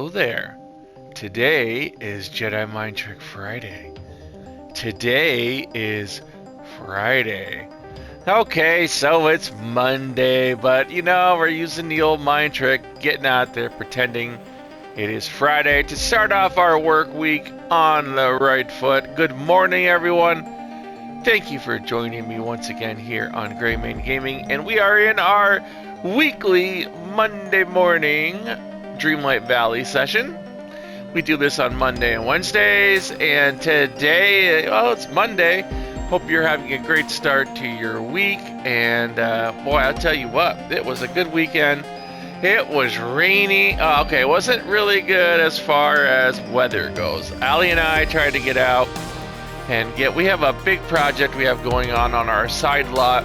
Hello there. Today is Jedi Mind Trick Friday. Today is Friday. Okay, so it's Monday, but we're using the old mind trick, getting out there, pretending it is Friday to start off our work week on the right foot. Good morning, everyone. Thank you for joining me once again here on Greymane Gaming, and we are in our weekly Monday morning Dreamlight Valley session. We do this on Monday and Wednesdays, and today, well, it's Monday. Hope you're having a great start to your week, and boy, I'll tell you what, it was a good weekend. It was rainy. Okay, it wasn't really good as far as weather goes. Allie and I tried to get out and we have a big project we have going on our side lot.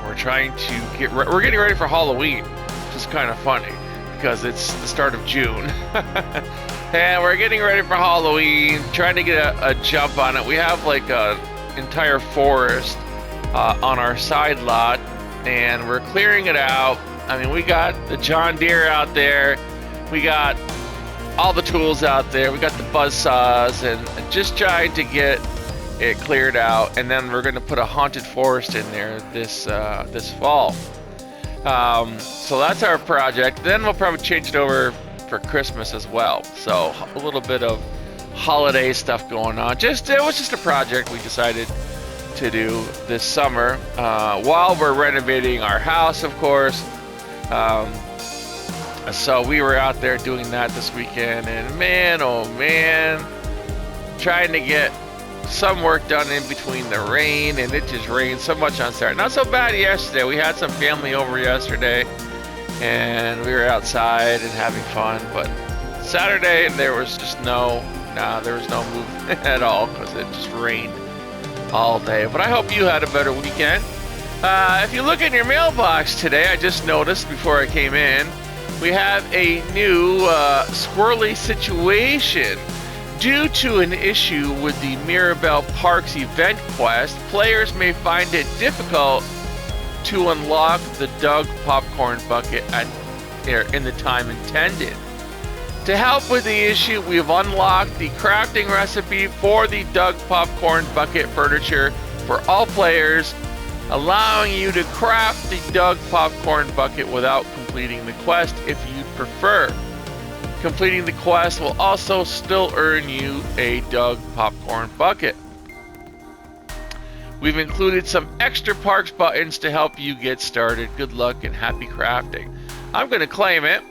We're trying to we're getting ready for Halloween, which is kind of funny because it's the start of June. And we're getting ready for Halloween, trying to get a jump on it. We have like an entire forest on our side lot, and we're clearing it out. I mean, we got the John Deere out there, we got all the tools out there, we got the buzz saws, and just trying to get it cleared out. And then we're going to put a haunted forest in there this fall. So that's our project. Then we'll probably change it over for Christmas as well. So a little bit of holiday stuff going on. It was just a project we decided to do this summer while we're renovating our house, of course. So we were out there doing that this weekend, and man, oh man, trying to get some work done in between the rain, and it just rained so much on Saturday. Not so bad yesterday. We had some family over yesterday, and we were outside and having fun, but Saturday there was just there was no movement at all because it just rained all day. But I hope you had a better weekend. If you look in your mailbox today, I just noticed before I came in, we have a new squirrely situation. Due to an issue with the Mirabelle Parks event quest, players may find it difficult to unlock the Doug popcorn bucket in the time intended. To help with the issue, we've unlocked the crafting recipe for the Doug popcorn bucket furniture for all players, allowing you to craft the Doug popcorn bucket without completing the quest if you'd prefer. Completing the quest will also still earn you a Doug popcorn bucket. We've included some extra parks buttons to help you get started. Good luck and happy crafting. I'm going to claim it.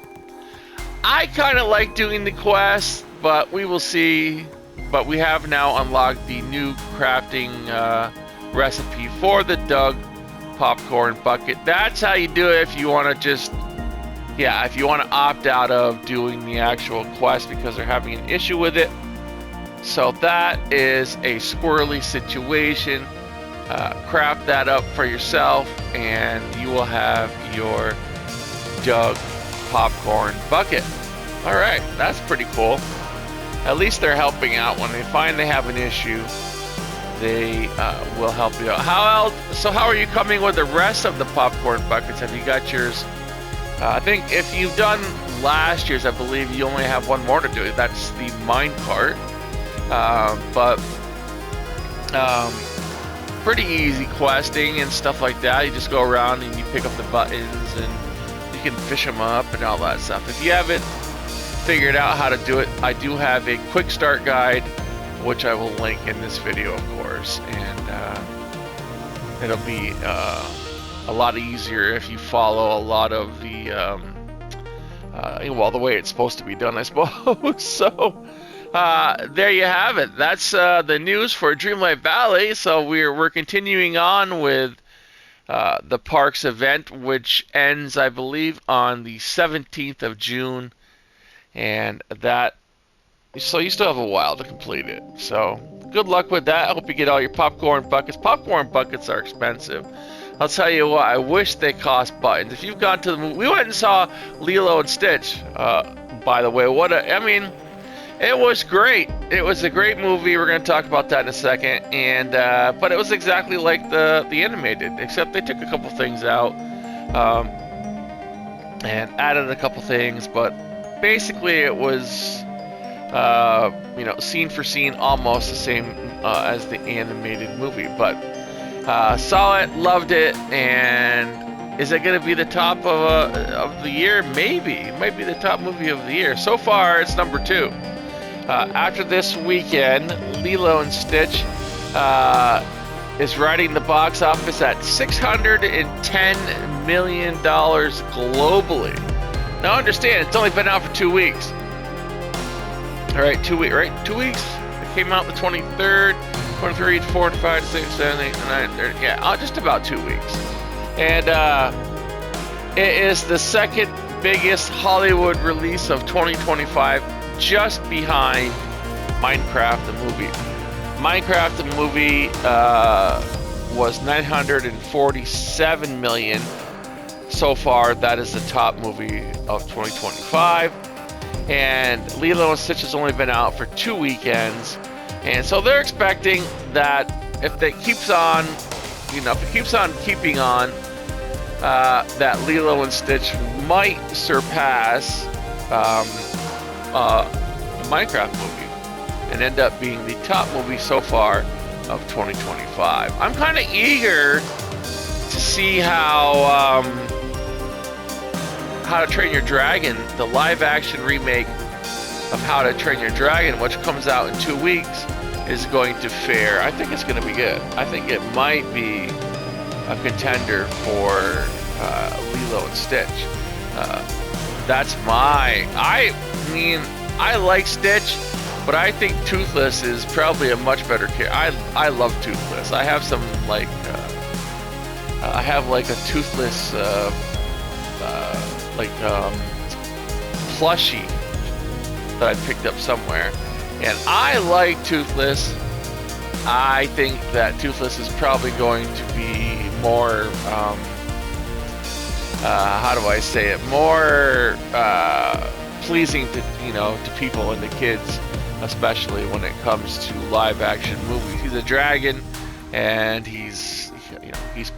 I kind of like doing the quest, but we will see. But we have now unlocked the new crafting recipe for the Doug popcorn bucket. That's how you do it if you want to if you want to opt out of doing the actual quest because they're having an issue with it. So that is a squirrely situation. Craft that up for yourself and you will have your Doug popcorn bucket. Alright, that's pretty cool. At least they're helping out. When they find they have an issue, they will help you out. How are you coming with the rest of the popcorn buckets? Have you got yours? I think if you've done last year's, I believe you only have one more to do. That's the mine cart. Pretty easy questing and stuff like that. You just go around and you pick up the buttons and you can fish them up and all that stuff. If you haven't figured out how to do it, I do have a quick start guide, which I will link in this video, of course. And it'll be a lot easier if you follow a lot of the the way it's supposed to be done, I suppose. So there you have it. That's the news for Dreamlight Valley. So we're continuing on with the parks event, which ends, I believe, on the 17th of June, and so you still have a while to complete it. So good luck with that. I hope you get all your popcorn buckets. Popcorn buckets are expensive. I'll tell you what, I wish they cost buttons. If you've gone to the movie, we went and saw Lilo and Stitch, by the way. It was great. It was a great movie. We're going to talk about that in a second. And but it was exactly like the animated, except they took a couple things out and added a couple things. But basically it was, scene for scene, almost the same as the animated movie. But saw it, loved it, and is it going to be the top of the year? Maybe. It might be the top movie of the year. So far, it's number 2. After this weekend, Lilo and Stitch is riding the box office at $610 million globally. Now understand, it's only been out for 2 weeks. All right, 2 weeks, right? 2 weeks? It came out the 23rd, 23, 4, 5, 6, 7, 8, 9, 30, yeah, just about 2 weeks. And it is the second biggest Hollywood release of 2025, just behind Minecraft the movie. Minecraft the movie was 947 million so far. That is the top movie of 2025. And Lilo and Stitch has only been out for 2 weekends, and so they're expecting that if it keeps on, if it keeps on keeping on, that Lilo and Stitch might surpass the Minecraft movie and end up being the top movie so far of 2025. I'm kind of eager to see how to Train Your Dragon, the live-action remake of How to Train Your Dragon, which comes out in 2 weeks, is going to fare. I think it's going to be good. I think it might be a contender for Lilo and Stitch. That's my... I like Stitch, but I think Toothless is probably a much better character. I love Toothless. I have some, I have a Toothless... plushie that I picked up somewhere, and I like Toothless. I think that Toothless is probably going to be more how do I say it, more pleasing to to people and the kids, especially when it comes to live action movies. He's a dragon, and he's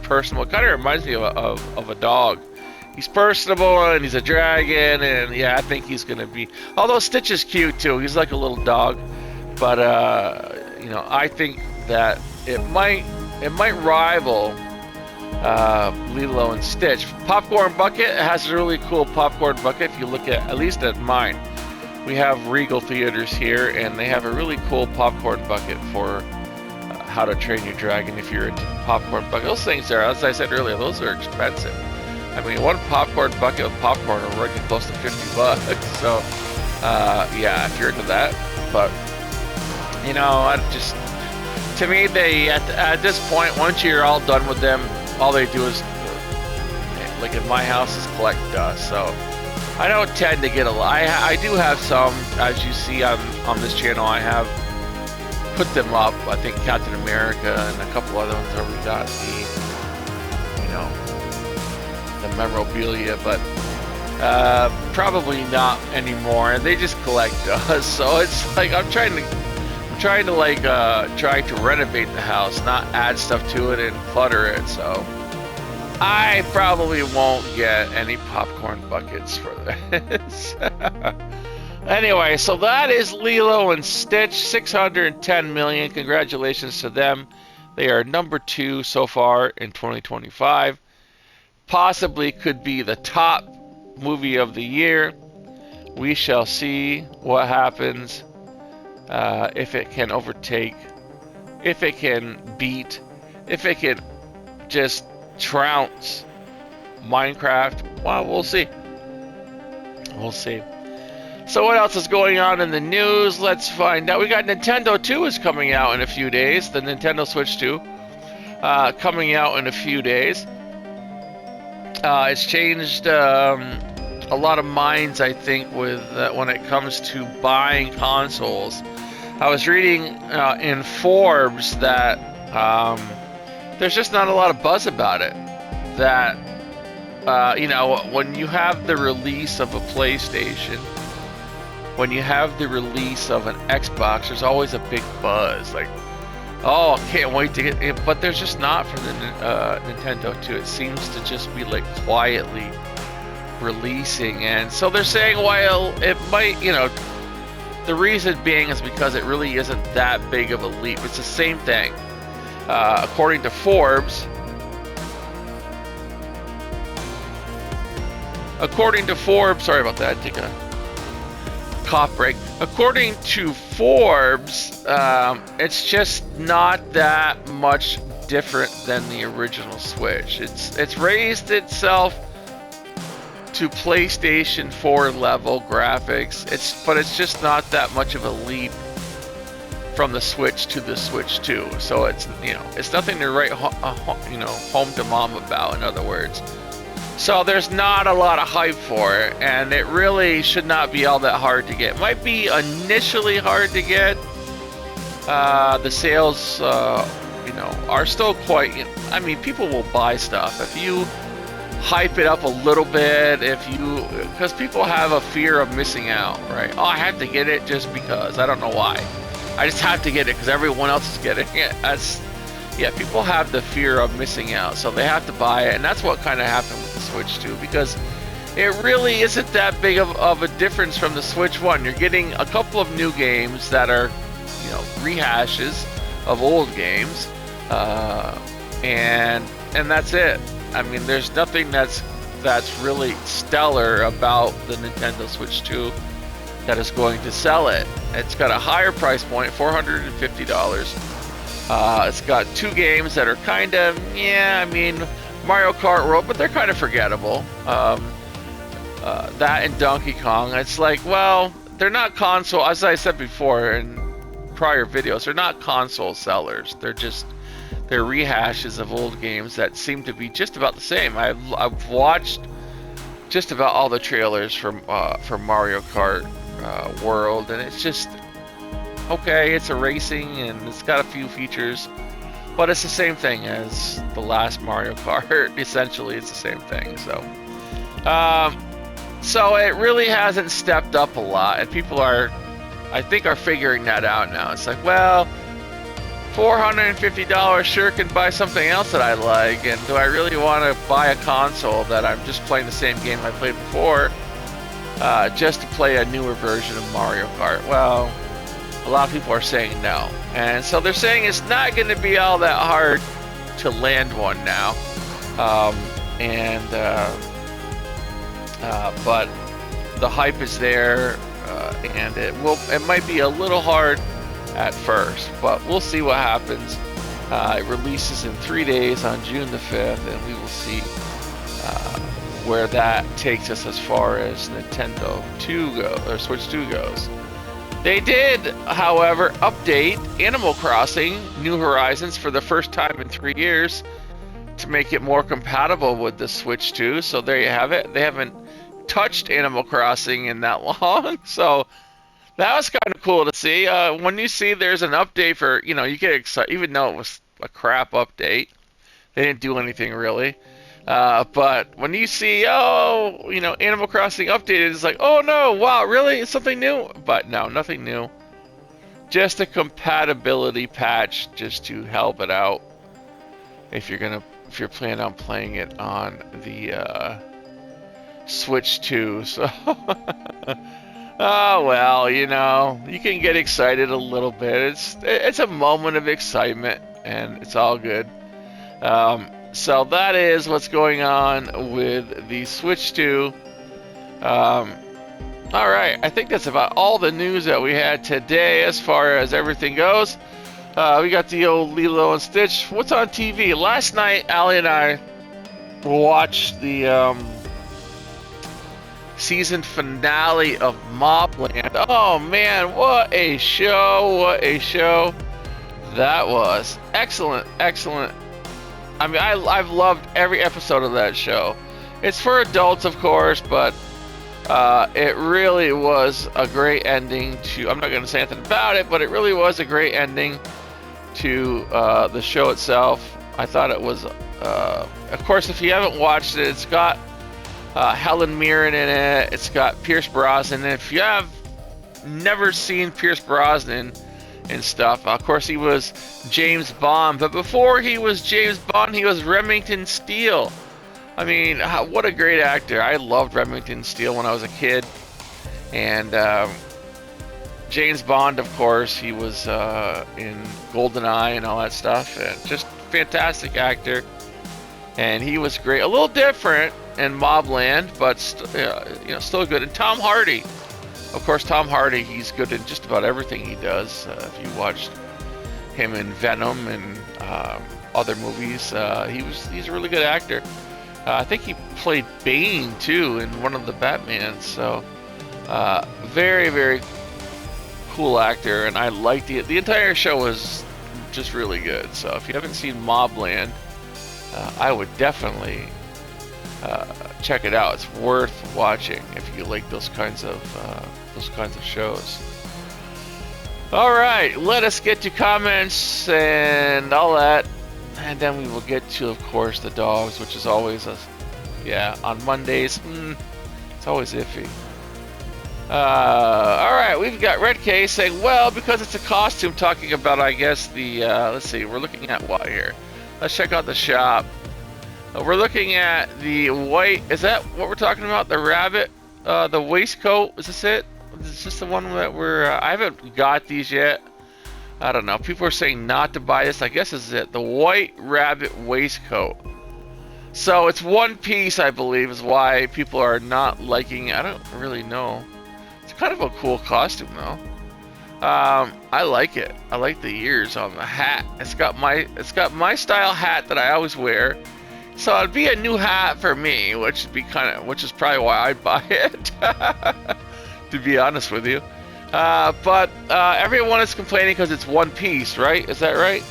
personable. It kind of reminds me of a dog. He's personable, and he's a dragon, and yeah, I think he's gonna be. Although Stitch is cute too, he's like a little dog, but I think that it might rival Lilo and Stitch. Popcorn bucket has a really cool popcorn bucket. If you look at least at mine, we have Regal Theaters here, and they have a really cool popcorn bucket for How to Train Your Dragon. If you're into popcorn bucket, those things are, as I said earlier, those are expensive. I mean, one popcorn bucket of popcorn will run you close to $50. So, yeah, if you're into that. But, to me, they at this point, once you're all done with them, all they do is, like in my house, is collect dust. So, I don't tend to get a lot. I do have some, as you see on this channel. I have put them up. I think Captain America and a couple other ones already got the memorabilia, but probably not anymore. They just collect dust. So it's like I'm trying to renovate the house, not add stuff to it and clutter it. So I probably won't get any popcorn buckets for this. Anyway, so that is Lilo and Stitch, 610 million. Congratulations to them. They are number 2 so far in 2025. Possibly could be the top movie of the year. We shall see what happens, if it can overtake, if it can beat, if it can just trounce Minecraft. Well, we'll see. We'll see. So what else is going on in the news? Let's find out. We got Nintendo 2 is coming out in a few days. The Nintendo Switch 2 coming out in a few days. It's changed a lot of minds, I think, with when it comes to buying consoles. I was reading in Forbes that there's just not a lot of buzz about it. That when you have the release of a PlayStation, when you have the release of an Xbox, there's always a big buzz. Like, oh, I can't wait to get it. But there's just not for the Nintendo 2. It seems to just be like quietly releasing. And so they're saying, well, it might, the reason being is because it really isn't that big of a leap. It's the same thing. According to Forbes, sorry about that, take a cough break. According to Forbes, it's just not that much different than the original Switch. It's raised itself to PlayStation 4 level graphics. But it's just not that much of a leap from the Switch to the Switch 2. So it's nothing to write home to mom about, in other words. So there's not a lot of hype for it, and it really should not be all that hard to get. It might be initially hard to get. The sales, are still quite. I mean, people will buy stuff if you hype it up a little bit. Because people have a fear of missing out, right? Oh, I have to get it just because. I don't know why. I just have to get it because everyone else is getting it. People have the fear of missing out, so they have to buy it, and that's what kind of happened with the Switch 2, because it really isn't that big of a difference from the Switch 1. You're getting a couple of new games that are, rehashes of old games, and that's it. I mean, there's nothing that's really stellar about the Nintendo Switch 2 that is going to sell it. It's got a higher price point, $450. It's got two games that are kind of, Mario Kart World, but they're kind of forgettable. That and Donkey Kong. It's like, well, they're not console, as I said before in prior videos, they're not console sellers. They're rehashes of old games that seem to be just about the same. I've watched just about all the trailers for Mario Kart World, and it's just okay. It's a racing, and it's got a few features, but it's the same thing as the last Mario Kart. Essentially, it's the same thing. So it really hasn't stepped up a lot, and people are figuring that out now. It's like, well, $450 sure can buy something else that I like, and do I really want to buy a console that I'm just playing the same game I played before, just to play a newer version of Mario Kart? Well, a lot of people are saying no, and so they're saying it's not going to be all that hard to land one now, but the hype is there, and it might be a little hard at first, but we'll see what happens. It releases in 3 days on June the 5th, and we will see where that takes us as far as Nintendo 2 or Switch 2 goes. They did, however, update Animal Crossing New Horizons for the first time in 3 years to make it more compatible with the Switch 2. So there you have it. They haven't touched Animal Crossing in that long, so that was kind of cool to see. When you see there's an update for, you get excited, even though it was a crap update. They didn't do anything really. But when you see, Animal Crossing updated, it's like, oh no, wow, really? It's something new? But no, nothing new. Just a compatibility patch just to help it out. If you're planning on playing it on the Switch 2. So oh well, you can get excited a little bit. It's a moment of excitement, and it's all good. So that is what's going on with the Switch 2. Alright, I think that's about all the news that we had today as far as everything goes. We got the old Lilo and Stitch. What's on TV? Last night, Allie and I watched the season finale of Mobland. Oh man, what a show! What a show that was. Excellent. I mean, I've loved every episode of that show. It's for adults, of course, but it really was a great ending to... I'm not going to say anything about it, but it really was a great ending to the show itself. I thought it was... of course, if you haven't watched it, it's got Helen Mirren in it. It's got Pierce Brosnan. And if you have never seen Pierce Brosnan and stuff, of course he was James Bond, but before he was James Bond, he was Remington Steele. I mean, what a great actor. I loved Remington Steele when I was a kid. And James Bond, of course, he was in GoldenEye and all that stuff. And just fantastic actor. And he was great. A little different in Mobland, but still good. And Tom Hardy. Of course, Tom Hardy, he's good in just about everything he does. If you watched him in Venom and other movies, he's a really good actor. I think he played Bane too in one of the Batmans. So very, very cool actor, and I liked the entire show was just really good. So if you haven't seen Mobland, I would definitely check it out. It's worth watching if you like those kinds of shows. All right, let us get to comments and all that, and then we will get to, of course, the dogs, which is always on Mondays. It's always iffy. All right, we've got Red K saying, well, because it's a costume, talking about, I guess, the let's see, we're looking at what here? Let's check out the shop. We're looking at the white. Is that what we're talking about? The rabbit, the waistcoat. Is this it? Is this the one that we're? I haven't got these yet. I don't know. People are saying not to buy this. I guess this is it. The white rabbit waistcoat. So it's one piece, I believe, is why people are not liking it. I don't really know. It's kind of a cool costume, though. I like it. I like the ears on the hat. It's got my style hat that I always wear. So it'd be a new hat for me, which is probably why I'd buy it. To be honest with you. But everyone is complaining because it's one piece, right? Is that right?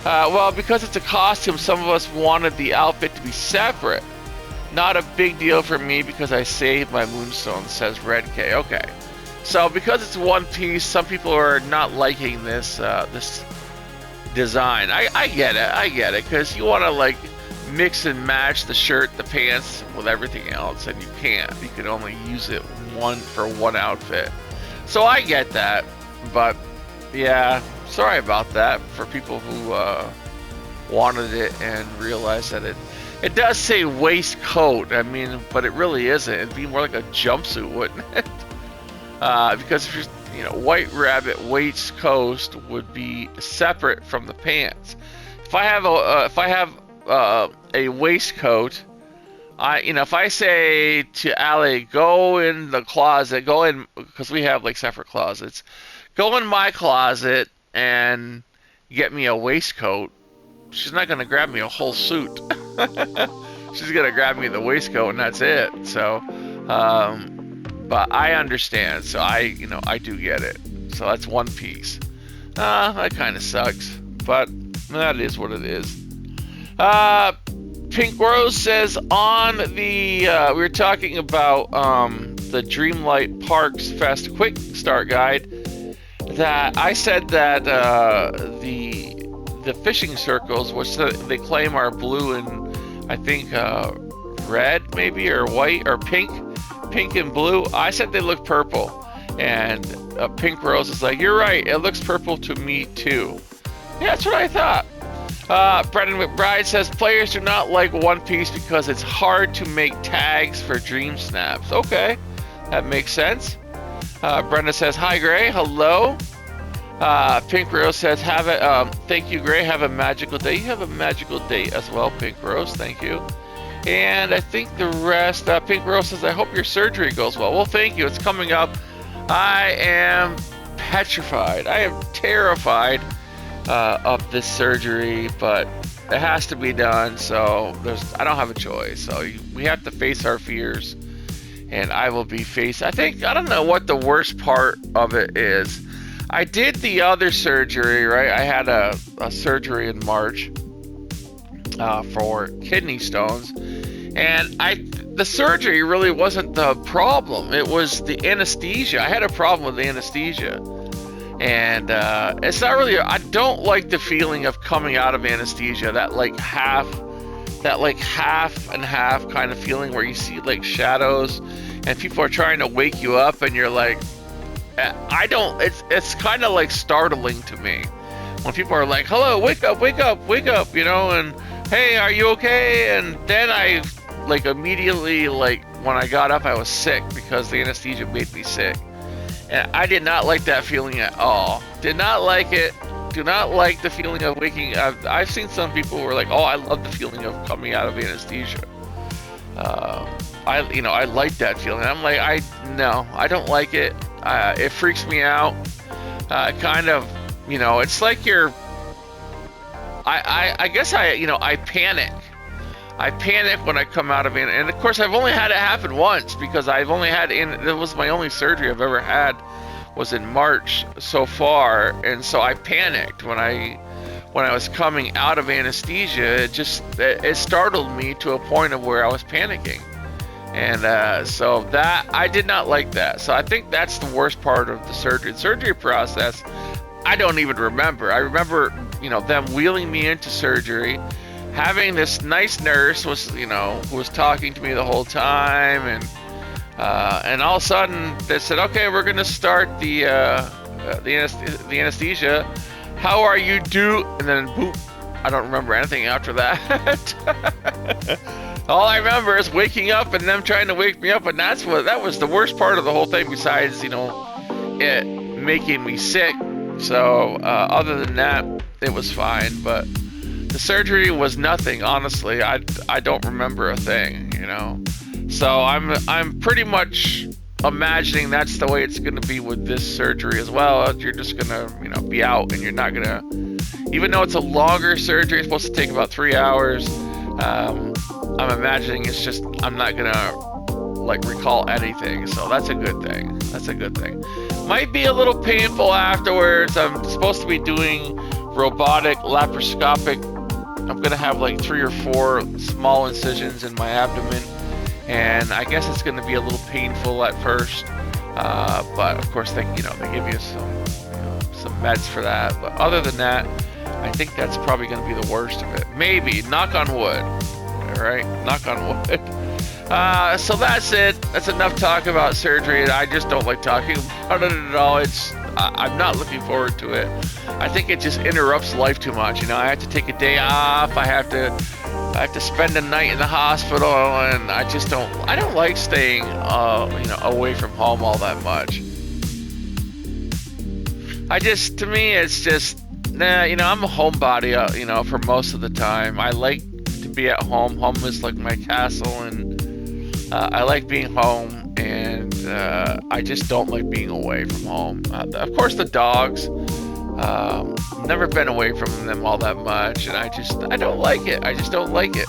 Well, because it's a costume, some of us wanted the outfit to be separate. Not a big deal for me because I saved my moonstone, says Red K. Okay. So because it's one piece, some people are not liking this this design. I get it, because you want to like mix and match the shirt, the pants with everything else, and you can't. You can only use it for one outfit. So I get that, but yeah, sorry about that for people who wanted it and realized that it does say waistcoat. I mean, but it really isn't. It'd be more like a jumpsuit, wouldn't it? Because if you're, white rabbit waistcoat would be separate from the pants. If I have a waistcoat, if I say to Allie, go in the closet, because we have like separate closets, go in my closet and get me a waistcoat, she's not going to grab me a whole suit. She's going to grab me the waistcoat and that's it. So, but I understand. So I do get it. So that's one piece. That kind of sucks, but that is what it is. Pink Rose says on the we were talking about the Dreamlight Parks Fest quick start guide, that I said that the fishing circles, which they claim are blue and I think red maybe, or white, or pink and blue, I said they look purple, and Pink Rose is like, you're right, it looks purple to me too. Yeah, that's what I thought. Brendan McBride says players do not like One Piece because it's hard to make tags for Dream Snaps. Okay, that makes sense. Brenda says, hi Gray, hello. Pink Rose says, thank you Gray, have a magical day. You have a magical day as well, Pink Rose, thank you. And I think the rest, Pink Rose says, I hope your surgery goes well. Well, thank you, it's coming up. I am petrified, I am terrified of this surgery, but it has to be done, so I don't have a choice. So we have to face our fears, and I will be I don't know what the worst part of it is. I did the other surgery, right? I had a surgery in March for kidney stones, and the surgery really wasn't the problem. It was the anesthesia. I had a problem with the anesthesia. And it's not really, I don't like the feeling of coming out of anesthesia, that half and half kind of feeling where you see like shadows and people are trying to wake you up and you're like, it's kind of like startling to me when people are like, hello, wake up, and hey, are you okay? And then I like immediately, like when I got up, I was sick because the anesthesia made me sick. And I did not like that feeling at all. Did not like it. Do not like the feeling of waking up. I've seen some people who are like, oh, I love the feeling of coming out of anesthesia. I like that feeling. I'm like, no, I don't like it. It freaks me out. Kind of, it's like I guess I panic. I panic when I come out of it. And of course, I've only had it happen once because I've only had, it was my only surgery I've ever had was in March so far. And so I panicked when I was coming out of anesthesia. It startled me to a point of where I was panicking. And so that, I did not like that. So I think that's the worst part of the surgery process. I don't even remember. I remember, them wheeling me into surgery, having this nice nurse who was talking to me the whole time, and all of a sudden they said, okay, we're gonna start the anesthesia. How are you and then boop. I don't remember anything after that. All I remember is waking up and them trying to wake me up, and that was the worst part of the whole thing. Besides, it making me sick. So other than that, it was fine. But the surgery was nothing, honestly. I don't remember a thing, So I'm pretty much imagining that's the way it's going to be with this surgery as well. You're just going to, be out, and you're not going to, even though it's a longer surgery, it's supposed to take about 3 hours. I'm imagining it's just, I'm not going to recall anything. So that's a good thing. Might be a little painful afterwards. I'm supposed to be doing robotic laparoscopic. I'm going to have 3 or 4 small incisions in my abdomen. And I guess it's going to be a little painful at first. But of course they give you some meds for that. But other than that, I think that's probably going to be the worst of it. Maybe, knock on wood. All right, knock on wood. So that's it. That's enough talk about surgery. I just don't like talking about it at all. I'm not looking forward to it. I think it just interrupts life too much. I have to take a day off. I have to spend a night in the hospital, and I don't like staying, away from home all that much. To me, it's just, I'm a homebody, for most of the time. I like to be at home. Home is like my castle, and I like being home, and I just don't like being away from home. Of course, the dogs, never been away from them all that much, and I don't like it. I just don't like it.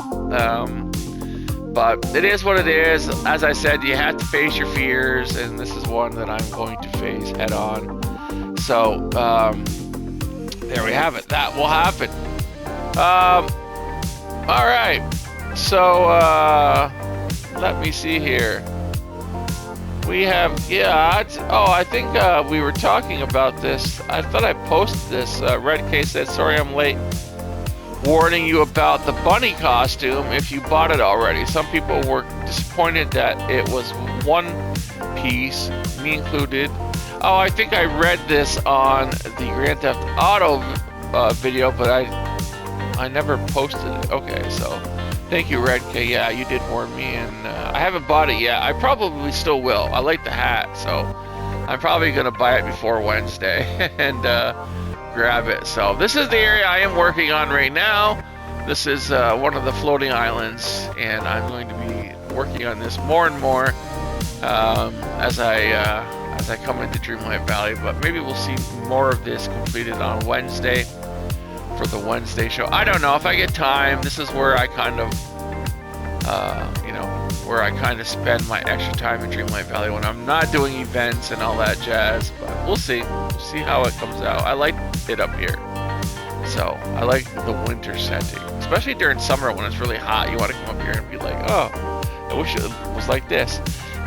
But it is what it is. As I said, you have to face your fears, and this is one that I'm going to face head on. So, there we have it. That will happen. All right. So, let me see here. We have, I think we were talking about this. I thought I posted this. Red K said, sorry I'm late. Warning you about the bunny costume if you bought it already. Some people were disappointed that it was one piece, me included. Oh, I think I read this on the Grand Theft Auto video, but I never posted it. Okay, so thank you, Red K. Yeah, you did warn me, and I haven't bought it yet. I probably still will. I like the hat, so I'm probably going to buy it before Wednesday and grab it. So this is the area I am working on right now. This is one of the floating islands, and I'm going to be working on this more and more as I come into Dreamlight Valley. But maybe we'll see more of this completed on Wednesday for the Wednesday show. I don't know if I get time. This is where I kind of spend my extra time in Dreamlight Valley when I'm not doing events and all that jazz. But we'll see. We'll see how it comes out. I like it up here. So I like the winter setting, especially during summer when it's really hot. You want to come up here and be like, oh, I wish it was like this.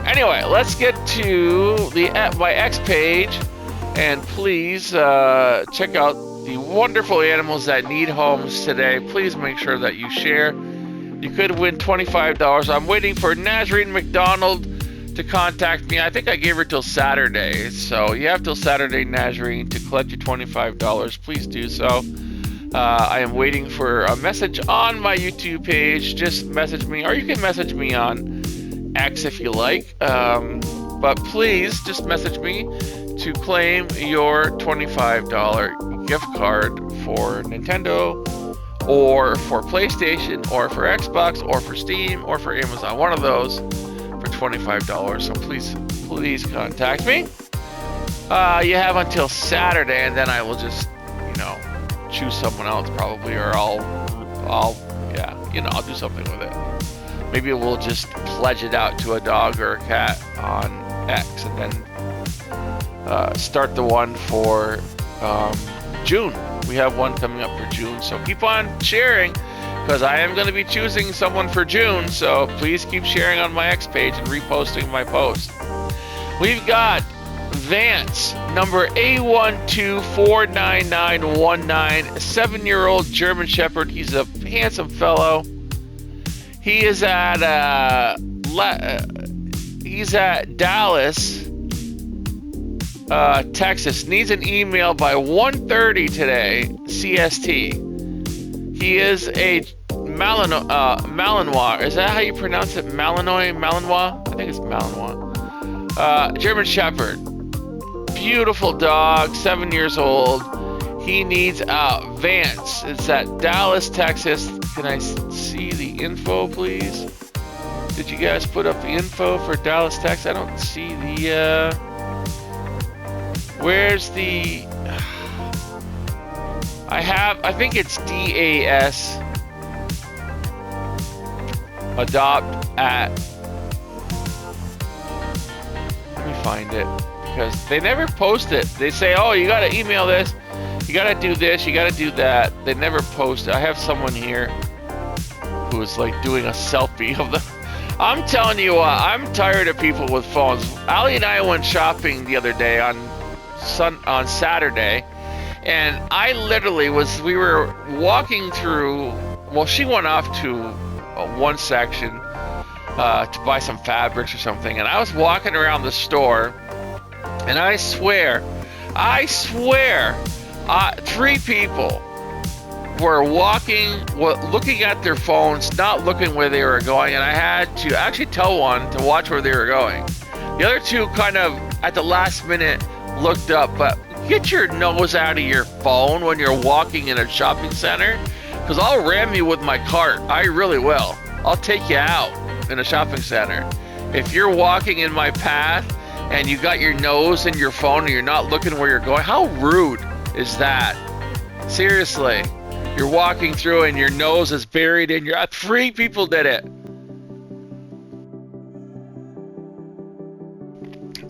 Anyway, let's get to my X page, and please check out the wonderful animals that need homes today. Please make sure that you share. You could win $25. I'm waiting for Nazarene McDonald to contact me. I think I gave her till Saturday. So you have till Saturday, Nazarene, to collect your $25. Please do so. I am waiting for a message on my YouTube page. Just message me, or you can message me on X if you like. But please just message me to claim your $25 gift card for Nintendo, or for PlayStation, or for Xbox, or for Steam, or for Amazon. One of those for $25. So please contact me. You have until Saturday, and then I will just, choose someone else probably, or I'll do something with it. Maybe we'll just pledge it out to a dog or a cat on X, and then start the one for June. We have one coming up for June, so keep on sharing, because I am going to be choosing someone for June. So please keep sharing on my X page and reposting my post. We've got Vance, number A1249919, 7-year-old German Shepherd. He's a handsome fellow. He is at Dallas, Texas. Needs an email by 1:30 today, CST. He is a Malinois. Is that how you pronounce it? Malinois? I think it's Malinois. German Shepherd. Beautiful dog, 7 years old. He needs Vance. It's at Dallas, Texas. Can I see the info, please? Did you guys put up the info for Dallas, Texas? I don't see the, where's the, I think it's DAS, adopt at, let me find it, because they never post it. They say, oh, you gotta email this, you gotta do this, you gotta do that. They never post it. I have someone here who is like doing a selfie of the, I'm telling you what, I'm tired of people with phones. Ali and I went shopping the other day on Saturday, and I literally we were walking through, well, she went off to one section to buy some fabrics or something, and I was walking around the store, and I swear, 3 people were looking at their phones, not looking where they were going, and I had to actually tell one to watch where they were going. The other 2 kind of, at the last minute, looked up, but get your nose out of your phone when you're walking in a shopping center, because I'll ram you with my cart. I really will. I'll take you out in a shopping center. If you're walking in my path and you got your nose in your phone and you're not looking where you're going, how rude is that? Seriously. You're walking through and your nose is buried in your... 3 people did it.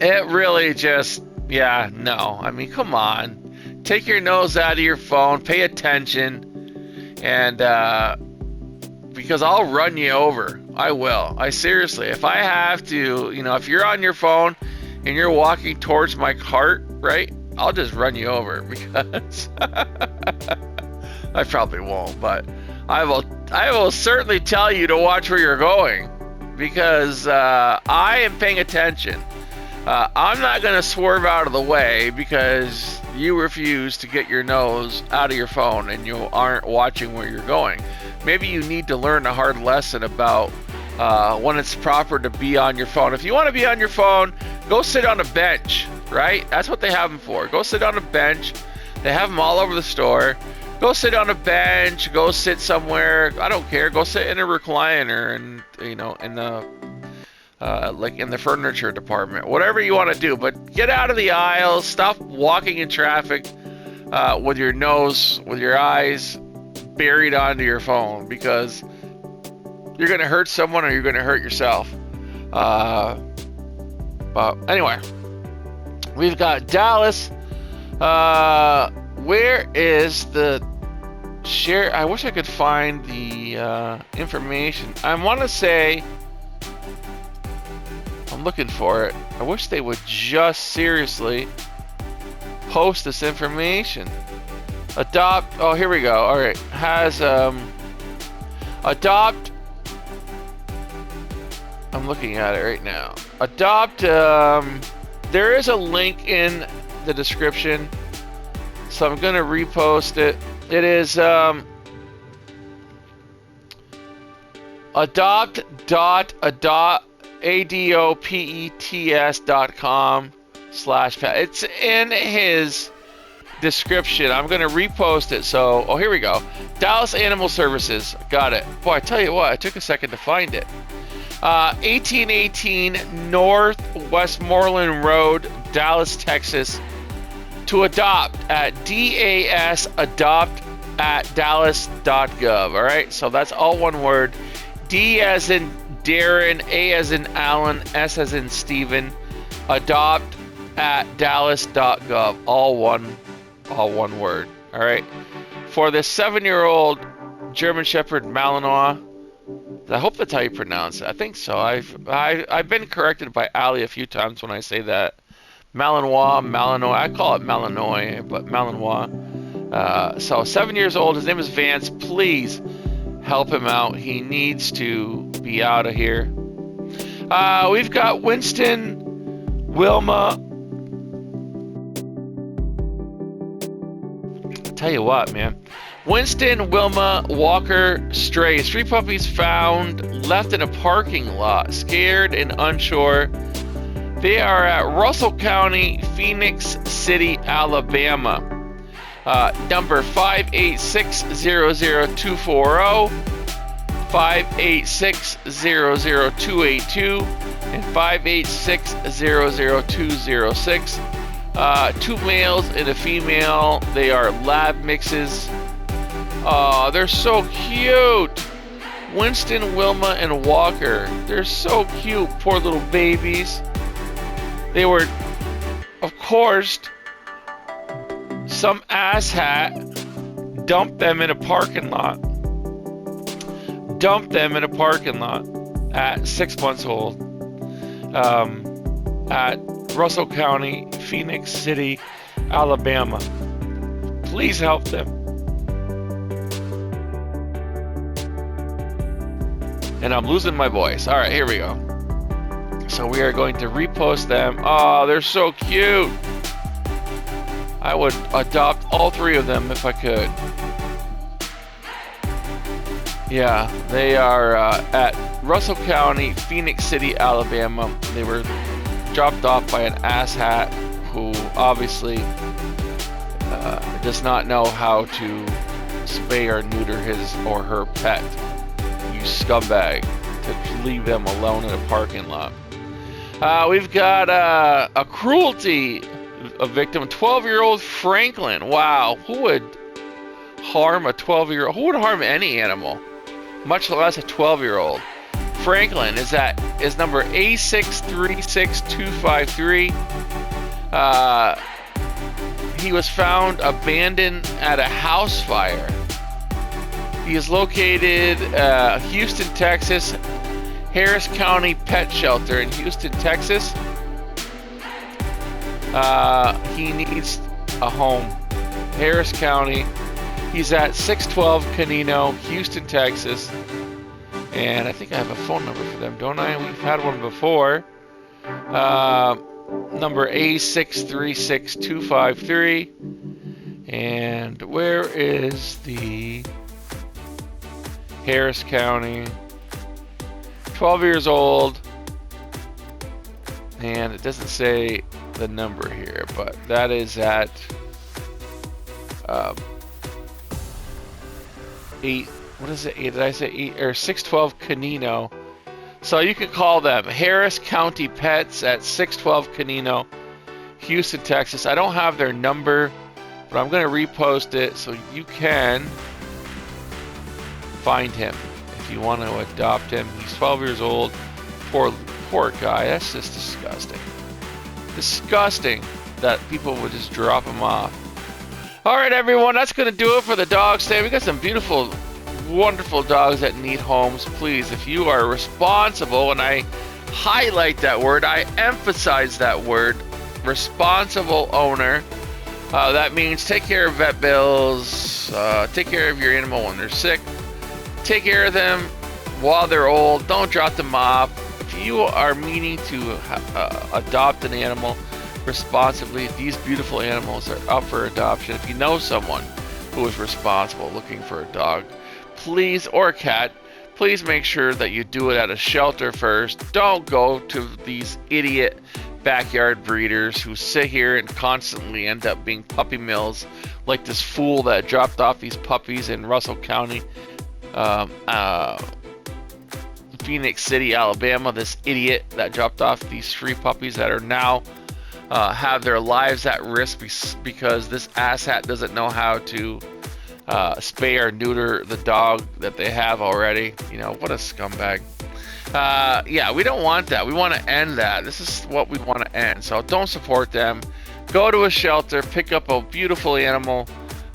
It really just... Yeah, no. I mean, come on. Take your nose out of your phone. Pay attention. And, because I'll run you over. I will. I seriously. If I have to, if you're on your phone and you're walking towards my cart, right? I'll just run you over, because... I probably won't, but I will certainly tell you to watch where you're going, because I am paying attention. I'm not going to swerve out of the way because you refuse to get your nose out of your phone and you aren't watching where you're going. Maybe you need to learn a hard lesson about when it's proper to be on your phone. If you want to be on your phone, go sit on a bench, right? That's what they have them for. Go sit on a bench. They have them all over the store. Go sit on a bench, go sit somewhere, I don't care, go sit in a recliner and, in the, like in the furniture department, whatever you want to do, but get out of the aisles, stop walking in traffic with your nose, with your eyes buried onto your phone, because you're going to hurt someone or you're going to hurt yourself. But anyway, we've got Dallas. Where is the share? I wish I could find the information. I want to say, I'm looking for it. I wish they would just seriously post this information. Adopt. Oh, here we go. All right. Has adopt. I'm looking at it right now. Adopt. There is a link in the description, so I'm gonna repost it. It is adopt.adopets.com/pet. It's in his description. I'm going to repost it. So, oh, here we go. Dallas Animal Services. Got it. Boy, I tell you what, it took a second to find it. 1818 North Westmoreland Road, Dallas, Texas. To adopt at DAS@adopt@dallas.gov. All right, so that's all one word. D as in Darren, A as in Alan, S as in Stephen. Adopt@dallas.gov. All one word. All right. For the 7-year-old German Shepherd Malinois. I hope that's how you pronounce it. I think so. I've been corrected by Ali a few times when I say that. Malinois. I call it Malinois, but Malinois. So 7 years old. His name is Vance. Please help him out. He needs to be out of here. We've got Winston, Wilma. I'll tell you what, man. Winston, Wilma, Walker, stray. 3 puppies found left in a parking lot, scared and unsure. They are at Russell County, Phoenix City, Alabama. Number 586-00240, 586-00282, and 586-00206. 2 males and a female. They are lab mixes. Oh, they're so cute. Winston, Wilma, and Walker. They're so cute. Poor little babies. They were, of course, some asshat dumped them in a parking lot. At 6 months old. At Russell County, Phoenix City, Alabama. Please help them. And I'm losing my voice. All right, here we go. So we are going to repost them. Oh, they're so cute. I would adopt all 3 of them if I could. Yeah, they are at Russell County, Phoenix City, Alabama. They were dropped off by an asshat who obviously does not know how to spay or neuter his or her pet. You scumbag, to leave them alone in a parking lot. We've got a cruelty victim, 12-year-old Franklin. Wow, who would harm a 12-year-old? Who would harm any animal, much less a 12-year-old? Franklin is number A636253. He was found abandoned at a house fire. He is located Houston, Texas, Harris County Pet Shelter in Houston, Texas. He needs a home. Harris County. He's at 612 Canino, Houston, Texas. And I think I have a phone number for them, don't I? We've had one before. Number A636253. And where is the Harris County? 12 years old. And it doesn't say the number here, but that is at 8. What is it? Did I say 8 or 612 Canino? So you can call them Harris County Pets at 612 Canino, Houston, Texas. I don't have their number, but I'm going to repost it so you can find him if you want to adopt him. He's 12 years old. Poor guy. That's just disgusting. Disgusting that people would just drop him off. All right, everyone. That's going to do it for the dogs today. We got some beautiful, wonderful dogs that need homes. Please, if you are responsible, and I highlight that word, I emphasize that word, responsible owner. That means take care of vet bills, take care of your animal when they're sick, take care of them while they're old, don't drop them off. If you are meaning to adopt an animal responsibly, these beautiful animals are up for adoption. If you know someone who is responsible looking for a dog, please, or a cat, please make sure that you do it at a shelter first. Don't go to these idiot backyard breeders who sit here and constantly end up being puppy mills, like this fool that dropped off these puppies in Russell County, Phoenix City, Alabama. This idiot that dropped off these 3 puppies that are now have their lives at risk because this asshat doesn't know how to spay or neuter the dog that they have already. You know, what a scumbag. Yeah, we don't want that. We want to end that. This is what we want to end. So don't support them. Go to a shelter, pick up a beautiful animal,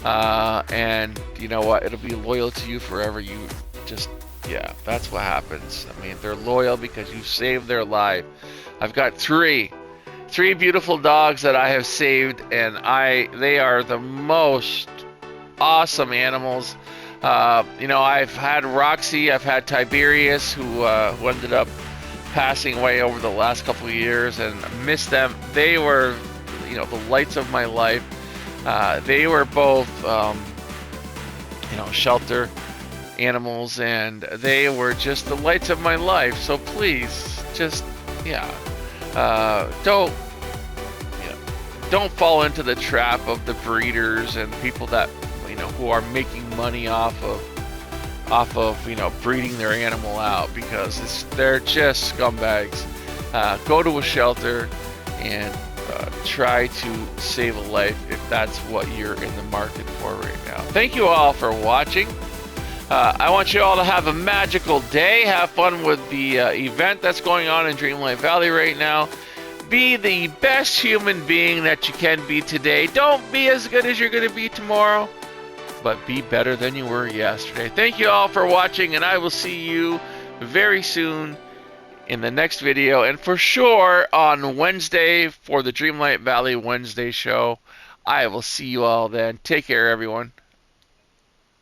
and you know what? It'll be loyal to you forever. You just, yeah, that's what happens. I mean, they're loyal because you saved their life. I've got three beautiful dogs that I have saved, and they are the most awesome animals. You know, I've had Roxy, I've had Tiberius, who ended up passing away over the last couple of years, and I miss them. They were, you know, the lights of my life. They were both, you know, shelter animals, and they were just the lights of my life. So please, just, yeah, don't fall into the trap of the breeders and people that, you know, who are making money off of you know, breeding their animal out, because they're just scumbags. Go to a shelter and try to save a life if that's what you're in the market for right now. Thank you all for watching. I want you all to have a magical day. Have fun with the event that's going on in Dreamlight Valley right now. Be the best human being that you can be today. Don't be as good as you're going to be tomorrow, but be better than you were yesterday. Thank you all for watching, and I will see you very soon in the next video, and for sure on Wednesday for the Dreamlight Valley Wednesday show. I will see you all then. Take care, everyone.